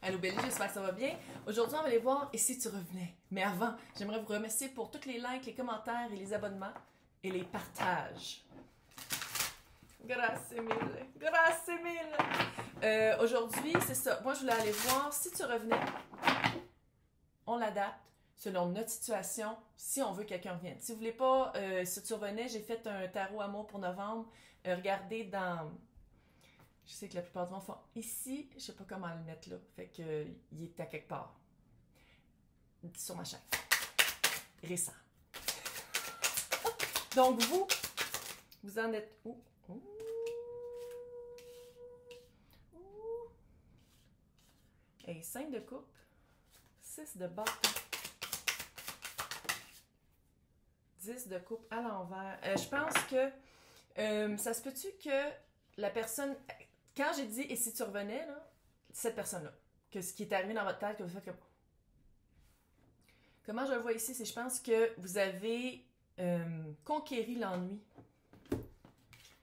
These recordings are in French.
Allô Bélie, j'espère que ça va bien. Aujourd'hui, on va aller voir Et si tu revenais. Mais avant, j'aimerais vous remercier pour tous les likes, les commentaires et les abonnements et les partages. Grazie mille. Grazie mille. Aujourd'hui, c'est ça. Moi, je voulais aller voir Si tu revenais. On l'adapte selon notre situation, si on veut que quelqu'un revienne. Si vous voulez pas, Si tu revenais, j'ai fait un tarot amour pour novembre. Regardez dans... Je sais que la plupart du monde font ici, je sais pas comment le mettre là. Fait que il est à quelque part. Sur ma chaîne. Récent. Donc vous en êtes où? Ouh. Ouh. Et 5 de coupe, 6 de bâton, 10 de coupe à l'envers. Je pense que ça se peut-tu que la personne... Quand j'ai dit « et si tu revenais », là, cette personne-là, que ce qui est arrivé dans votre tête, que vous faites comme... Comment je le vois ici, c'est je pense que vous avez conquéri l'ennui.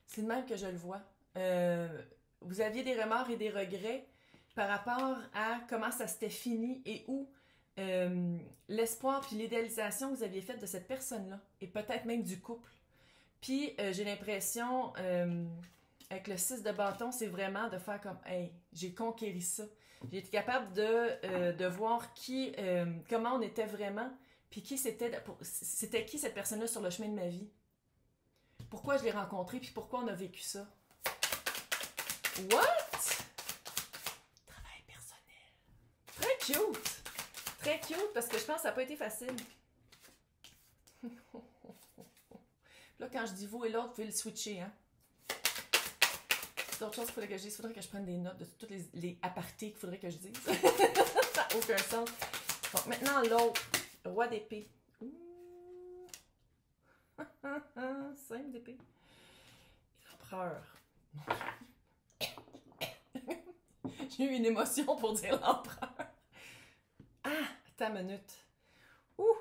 C'est de même que je le vois. Vous aviez des remords et des regrets par rapport à comment ça s'était fini et où l'espoir puis l'idéalisation que vous aviez faite de cette personne-là et peut-être même du couple. Puis j'ai l'impression... avec le 6 de bâton, c'est vraiment de faire comme « Hey, j'ai conquéri ça ». J'ai été capable de voir comment on était vraiment, puis c'était qui cette personne-là sur le chemin de ma vie. Pourquoi je l'ai rencontré, puis pourquoi on a vécu ça. What? Travail personnel. Très cute. Très cute, parce que je pense que ça n'a pas été facile. Là, quand je dis vous et l'autre, vous pouvez le switcher, hein. D'autres choses qu'il faudrait que je dise. Il faudrait que je prenne des notes de toutes les apartés qu'il faudrait que je dise. Ça n'a aucun sens. Donc, maintenant, l'autre. Roi d'épée. 5 d'épée. L'empereur. J'ai eu une émotion pour dire l'empereur. Ah, attends une minute. Ouh!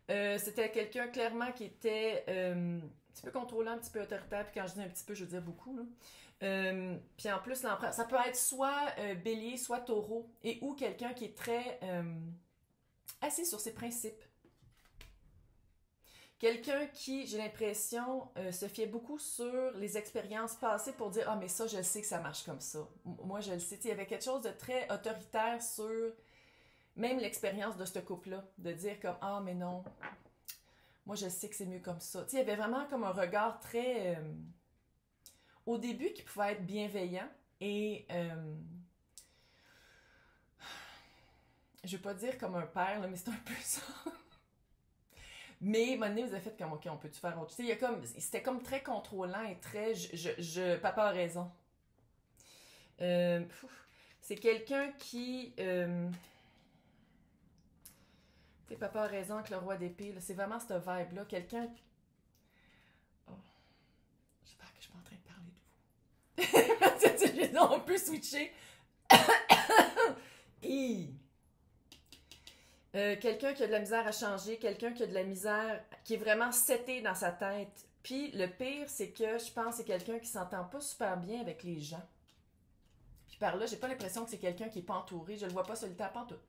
C'était quelqu'un clairement qui était un petit peu contrôlant, un petit peu autoritaire. Puis quand je dis un petit peu, je veux dire beaucoup, là. Puis en plus, l'empereur, ça peut être soit bélier, soit taureau, et ou quelqu'un qui est très assis sur ses principes. Quelqu'un qui, j'ai l'impression, se fiait beaucoup sur les expériences passées pour dire « Ah, mais ça, je sais que ça marche comme ça. Moi, je le sais. » Il y avait quelque chose de très autoritaire sur même l'expérience de ce couple-là, de dire comme « Ah, mais non, moi, je sais que c'est mieux comme ça. » Il y avait vraiment comme un regard très... au début, qui pouvait être bienveillant et je veux pas dire comme un père, là, mais c'est un peu ça. Mais à un moment donné, vous avez fait comme, OK, on peut-tu faire autre chose? C'était comme très contrôlant et très, papa a raison. C'est quelqu'un qui, papa a raison avec le roi d'épée, c'est vraiment cette vibe-là. Quelqu'un, oh, j'espère que je suis pas en train de parler de vous. On peut switcher. Quelqu'un qui a de la misère à changer, quelqu'un qui a de la misère, qui est vraiment seté dans sa tête. Puis le pire, c'est que je pense que c'est quelqu'un qui s'entend pas super bien avec les gens. Puis par là, j'ai pas l'impression que c'est quelqu'un qui est pas entouré. Je le vois pas solitaire pantoute.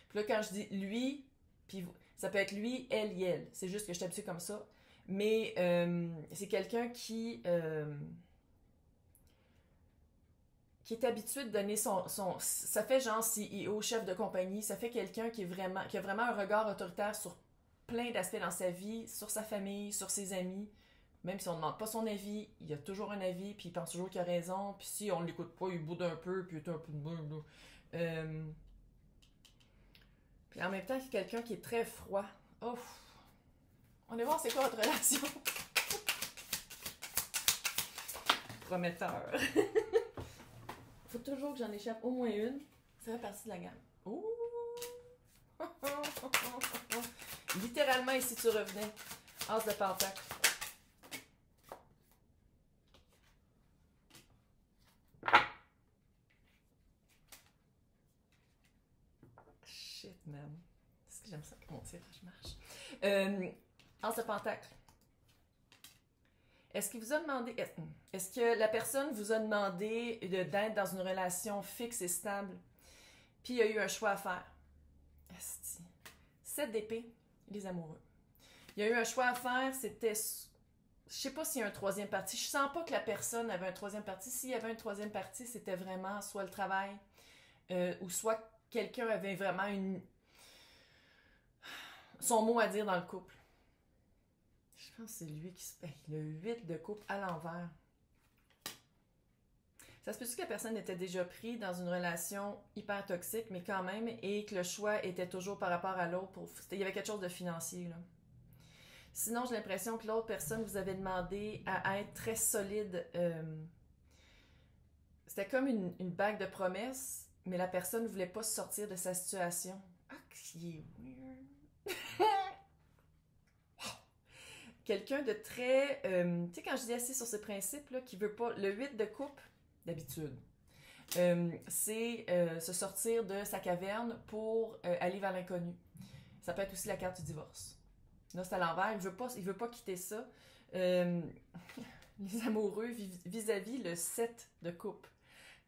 Puis là, quand je dis lui, puis ça peut être lui, elle et elle. C'est juste que je suis habituée comme ça. Mais c'est quelqu'un qui est habitué de donner ça fait genre CEO, chef de compagnie, ça fait quelqu'un qui a vraiment un regard autoritaire sur plein d'aspects dans sa vie, sur sa famille, sur ses amis. Même si on ne demande pas son avis, il y a toujours un avis, puis il pense toujours qu'il a raison, puis si on ne l'écoute pas, il boude un peu, puis il est un peu de même, là. Puis en même temps, il y a quelqu'un qui est très froid. Ouf! On va voir c'est quoi votre relation. Prometteur. Faut toujours que j'en échappe au moins une. Ça fait partie de la gamme. Ouh! Littéralement, ici tu revenais. As de pentacle. Shit, man. Est-ce que j'aime ça que mon tirage marche? As de pentacle. Est-ce qu'il vous a demandé... Est-ce que la personne vous a demandé d'être dans une relation fixe et stable? Puis il y a eu un choix à faire. Asti. 7 d'épée, les amoureux. Il y a eu un choix à faire, c'était... Je sais pas s'il y a un troisième parti. Je sens pas que la personne avait un troisième parti. S'il y avait un troisième parti, c'était vraiment soit le travail, ou soit quelqu'un avait vraiment son mot à dire dans le couple. Je pense que c'est lui qui se... Le 8 de coupe à l'envers. Ça se peut-tu que la personne était déjà prise dans une relation hyper toxique, mais quand même, et que le choix était toujours par rapport à l'autre. Il y avait quelque chose de financier, là. Sinon, j'ai l'impression que l'autre personne vous avait demandé à être très solide. C'était comme une bague de promesses, mais la personne ne voulait pas sortir de sa situation. Ah, qui est weird. Quelqu'un de très... tu sais, quand je dis assis sur ce principe, là, qui veut pas... Le 8 de coupe, d'habitude, c'est se sortir de sa caverne pour aller vers l'inconnu. Ça peut être aussi la carte du divorce. Là, c'est à l'envers. Il veut pas quitter ça. Les amoureux vis-à-vis le 7 de coupe.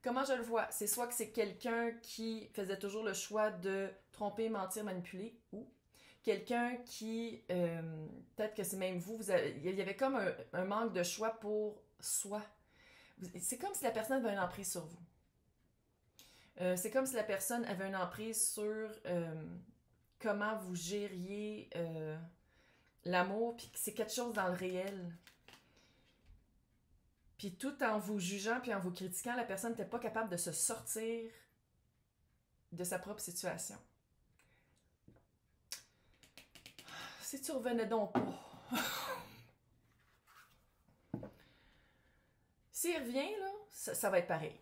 Comment je le vois? C'est soit que c'est quelqu'un qui faisait toujours le choix de tromper, mentir, manipuler, ou quelqu'un qui, peut-être que c'est même vous, il y avait comme un manque de choix pour soi. C'est comme si la personne avait une emprise sur vous. C'est comme si la personne avait une emprise sur comment vous gériez l'amour, puis que c'est quelque chose dans le réel. Puis tout en vous jugeant, puis en vous critiquant, la personne n'était pas capable de se sortir de sa propre situation. Si tu revenais donc pas. S'il revient, là, ça va être pareil.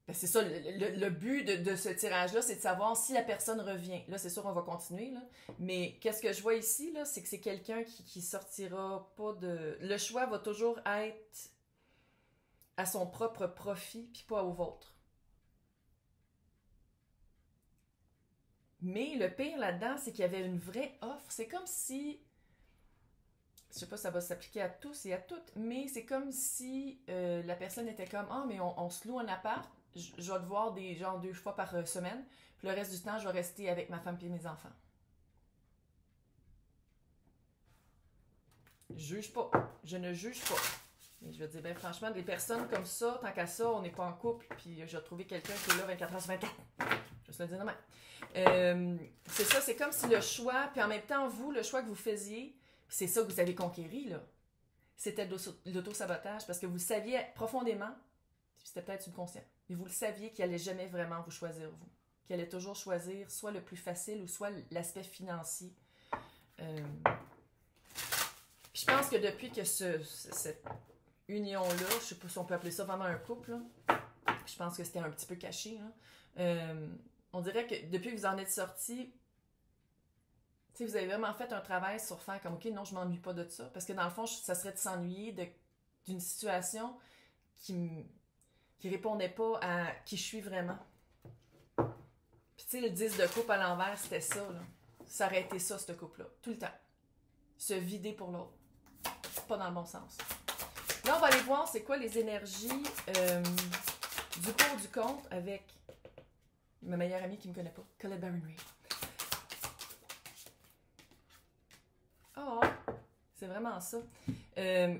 Ben, c'est ça, le but de ce tirage-là, c'est de savoir si la personne revient. Là, c'est sûr, on va continuer, là. Mais qu'est-ce que je vois ici, là, c'est que c'est quelqu'un qui sortira pas de... Le choix va toujours être à son propre profit, puis pas au vôtre. Mais le pire là-dedans, c'est qu'il y avait une vraie offre. C'est comme si... Je sais pas si ça va s'appliquer à tous et à toutes, mais c'est comme si la personne était comme « Ah, mais on se loue un appart, je vais te voir genre 2 fois par semaine, puis le reste du temps, je vais rester avec ma femme et mes enfants. » Je juge pas. Je ne juge pas. Mais je veux dire, ben franchement, des personnes comme ça, tant qu'à ça, on n'est pas en couple, puis j'ai retrouvé quelqu'un qui est là 24 heures sur 24. Je vais se le dire demain. C'est ça, c'est comme si le choix, puis en même temps, vous, le choix que vous faisiez, c'est ça que vous avez conquéri, là. C'était l'auto-sabotage, parce que vous saviez profondément, puis c'était peut-être subconscient, mais vous le saviez qu'il allait jamais vraiment vous choisir, vous. Qu'il allait toujours choisir soit le plus facile ou soit l'aspect financier. Puis je pense que depuis que cette union-là, je sais pas si on peut appeler ça vraiment un couple, là, je pense que c'était un petit peu caché, là. On dirait que depuis que vous en êtes sortis, vous avez vraiment fait un travail sur faire comme, OK, non, je m'ennuie pas de ça. Parce que dans le fond, ça serait de s'ennuyer d'une situation qui répondait pas à qui je suis vraiment. Puis tu sais, le 10 de coupe à l'envers, c'était ça, là. Ça aurait été ça, ce couple-là. Tout le temps. Se vider pour l'autre. Pas dans le bon sens. Là, on va aller voir c'est quoi les énergies du pour du contre avec ma meilleure amie qui me connaît pas, Colette Baron Reid. Oh, c'est vraiment ça.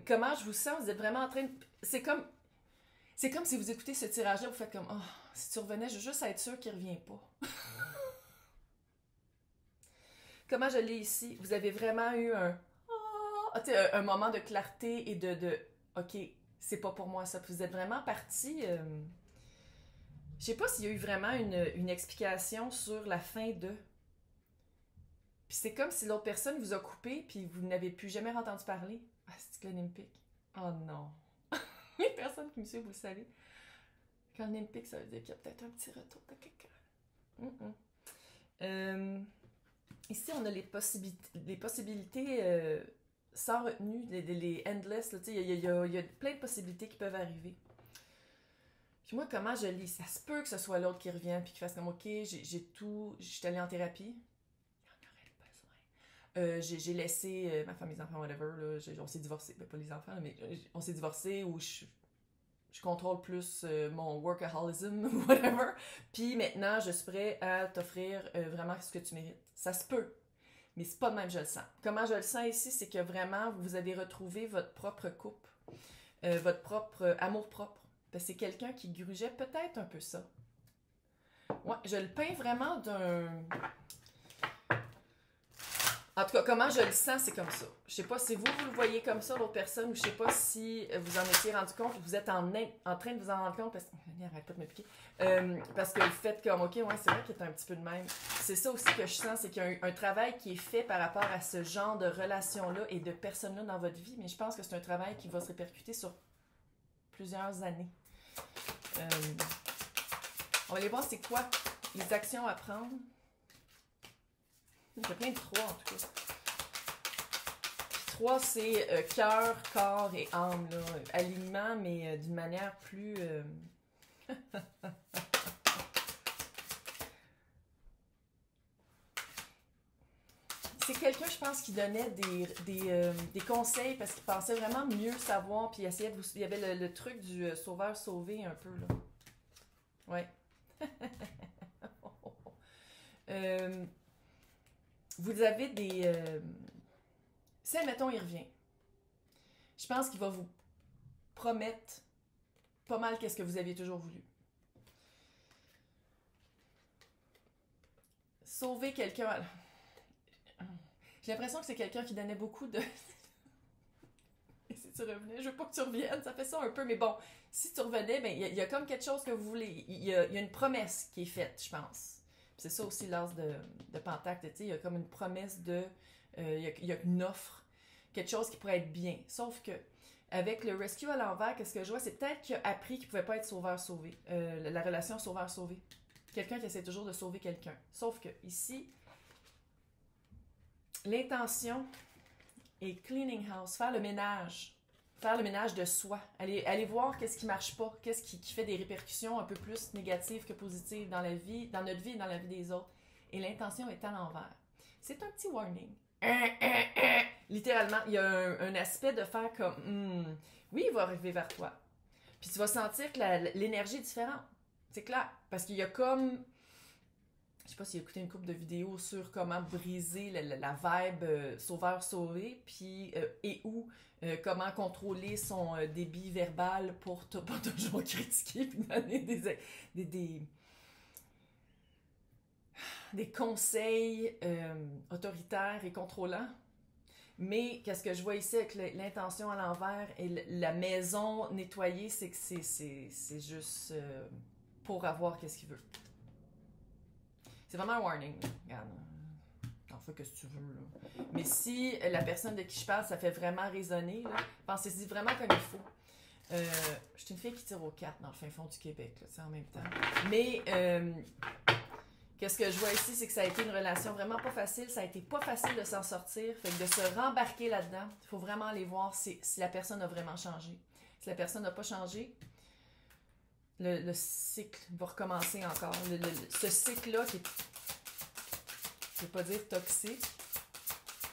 Comment je vous sens? Vous êtes vraiment en train de... C'est comme si vous écoutez ce tirage-là, vous faites comme, oh, si tu revenais, je veux juste être sûre qu'il ne revient pas. Comment je l'ai ici? Vous avez vraiment eu un moment de clarté et de OK, c'est pas pour moi ça. Puis vous êtes vraiment parti... Je sais pas s'il y a eu vraiment une explication sur la fin de... Puis c'est comme si l'autre personne vous a coupé puis vous n'avez plus jamais entendu parler. Ah, c'est Olympique. Oh non. Les personnes qui me suivent, vous le savez. Quand Olympique, ça veut dire qu'il y a peut-être un petit retour de quelqu'un. Ici, on a les possibilités sans retenue, les endless. Il y a plein de possibilités qui peuvent arriver. Puis moi, comment je lis? Ça se peut que ce soit l'autre qui revient puis qu'il fasse comme, OK, j'ai tout, je suis allée en thérapie. Il y en aurait besoin. J'ai laissé ma femme, mes enfants, whatever. Là, on s'est divorcés. Ben, pas les enfants, mais on s'est divorcés ou je contrôle plus mon workaholism ou whatever. Puis maintenant, je suis prêt à t'offrir vraiment ce que tu mérites. Ça se peut, mais c'est pas de même que je le sens. Comment je le sens ici, c'est que vraiment, vous avez retrouvé votre propre coupe, votre propre amour-propre. Parce que c'est quelqu'un qui grugeait peut-être un peu ça. Ouais, je le peins vraiment d'un... En tout cas, comment je le sens, c'est comme ça. Je sais pas si vous le voyez comme ça, l'autre personne, ou je sais pas si vous en étiez rendu compte, vous êtes en train de vous en rendre compte, parce que... Arrête pas de me piquer. Parce que le fait comme, ok, ouais, c'est vrai qu'il est un petit peu de même. C'est ça aussi que je sens, c'est qu'il y a un travail qui est fait par rapport à ce genre de relation-là et de personnes-là dans votre vie, mais je pense que c'est un travail qui va se répercuter sur plusieurs années. On va aller voir c'est quoi les actions à prendre. Il y a plein de 3 en tout cas. 3, c'est cœur, corps et âme. Là. Alignement, mais d'une manière plus... C'est quelqu'un, je pense, qui donnait des conseils parce qu'il pensait vraiment mieux savoir, puis essayait de vous... Il y avait le truc du sauveur-sauvé un peu, là. Ouais. Vous avez des... Si, admettons, il revient, je pense qu'il va vous promettre pas mal qu'est-ce que vous aviez toujours voulu. Sauver quelqu'un... J'ai l'impression que c'est quelqu'un qui donnait beaucoup de... Et si tu revenais, je veux pas que tu reviennes, ça fait ça un peu, mais bon, si tu revenais, ben il y a comme quelque chose que vous voulez. Il y a une promesse qui est faite, je pense. C'est ça aussi l'as de Pentacle, tu sais, il y a comme une promesse de... il y a une offre, quelque chose qui pourrait être bien. Sauf que, avec le rescue à l'envers, qu'est-ce que je vois, c'est peut-être qu'il a appris qu'il ne pouvait pas être sauveur-sauvé. La relation sauveur-sauvé. Quelqu'un qui essaie toujours de sauver quelqu'un. Sauf que, ici, l'intention est cleaning house, faire le ménage. Faire le ménage de soi. Aller voir qu'est-ce qui marche pas, qu'est-ce qui fait des répercussions un peu plus négatives que positives dans la vie, dans notre vie et dans la vie des autres. Et l'intention est à l'envers. C'est un petit warning. Littéralement, il y a un aspect de faire comme oui, il va arriver vers toi. Puis tu vas sentir que l'énergie est différente. C'est clair. Parce qu'il y a comme... Je sais pas s'il a écouté une couple de vidéos sur comment briser la vibe sauveur-sauvé, puis et ou comment contrôler son débit verbal pour pas toujours critiquer puis donner des conseils autoritaires et contrôlants. Mais qu'est-ce que je vois ici avec l'intention à l'envers et la maison nettoyée, c'est que c'est juste pour avoir qu'est-ce qu'il veut. C'est vraiment un warning. Regarde, t'en fais que si tu veux. Là. Mais si la personne de qui je parle, ça fait vraiment résonner, pensez-y vraiment comme il faut. Je suis une fille qui tire aux cartes dans le fin fond du Québec, là, en même temps. Mais qu'est-ce que je vois ici, c'est que ça a été une relation vraiment pas facile. Ça a été pas facile de s'en sortir. Fait que de se rembarquer là-dedans, il faut vraiment aller voir si la personne a vraiment changé. Si la personne n'a pas changé, le cycle va recommencer encore. Ce cycle-là qui est, je ne vais pas dire toxique,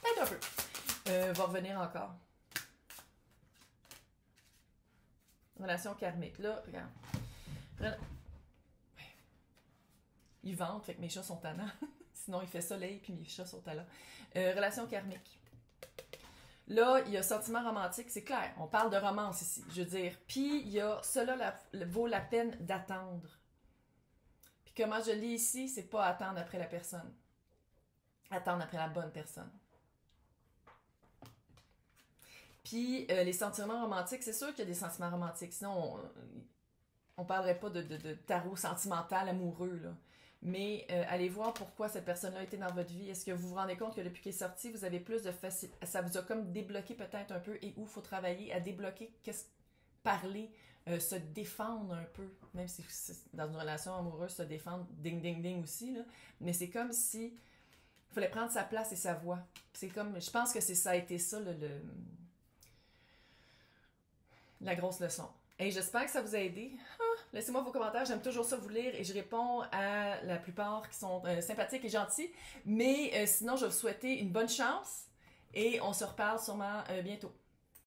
peut-être un peu, va revenir encore. Relation karmique. Là, regarde. Il vente, fait que mes chats sont tannants. Sinon, il fait soleil, puis mes chats sont tannants. Relation karmique. Là, il y a sentiment romantique, c'est clair. On parle de romance ici, je veux dire. Puis, il y a cela vaut la peine d'attendre. Puis, comment je lis ici, c'est pas attendre après la personne. Attendre après la bonne personne. Puis, les sentiments romantiques, c'est sûr qu'il y a des sentiments romantiques. Sinon, on parlerait pas de tarot sentimental amoureux, là. Mais allez voir pourquoi cette personne-là était dans votre vie. Est-ce que vous vous rendez compte que depuis qu'elle est sortie, vous avez plus de facilité, ça vous a comme débloqué peut-être un peu et où il faut travailler à débloquer, parler, se défendre un peu, même si dans une relation amoureuse, se défendre, ding, ding, ding aussi, là. Mais c'est comme si il fallait prendre sa place et sa voix. C'est comme, je pense que ça a été ça, la grosse leçon. Et j'espère que ça vous a aidé. Laissez-moi vos commentaires, j'aime toujours ça vous lire et je réponds à la plupart qui sont sympathiques et gentils. Mais sinon, je vais vous souhaiter une bonne chance et on se reparle sûrement bientôt.